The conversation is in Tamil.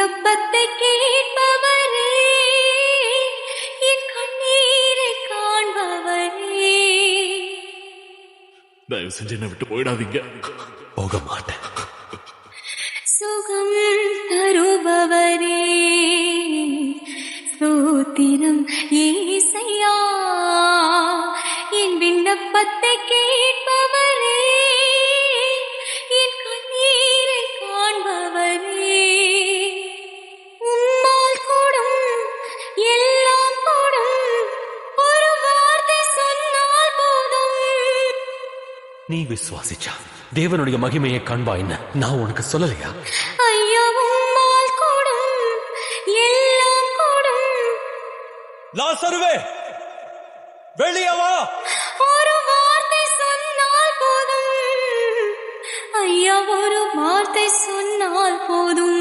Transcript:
விண்ணப்பத்தை கேட்பவரே, என் கண்ணீரை காண்பவரே. தயவு செஞ்சு என்னை விட்டு போயிடாதீங்க. போக மாட்டேன். சுகம் தருபவரே, ஸ்தோத்திரம் ஏசையா. என் விண்ணப்பத்தை கேட்பவரே, என் கண்ணீரை காண்பவரே. உம்மால் கூடும் எல்லாம் கூடும், ஒரு வார்த்தை சொன்னால் போதும். நீ விசுவாசிச்சா தேவனுடைய மகிமையை காண்பாயின்னு நான் உனக்கு சொல்லலையா? ஐயா, உம்மால் கூடும் எல்லாம் கூடும். லாசருவே, வெளியே வா. ஒரு வார்த்தை சொன்னால் போதும் ஐயா, ஒரு வார்த்தை சொன்னால் போதும்.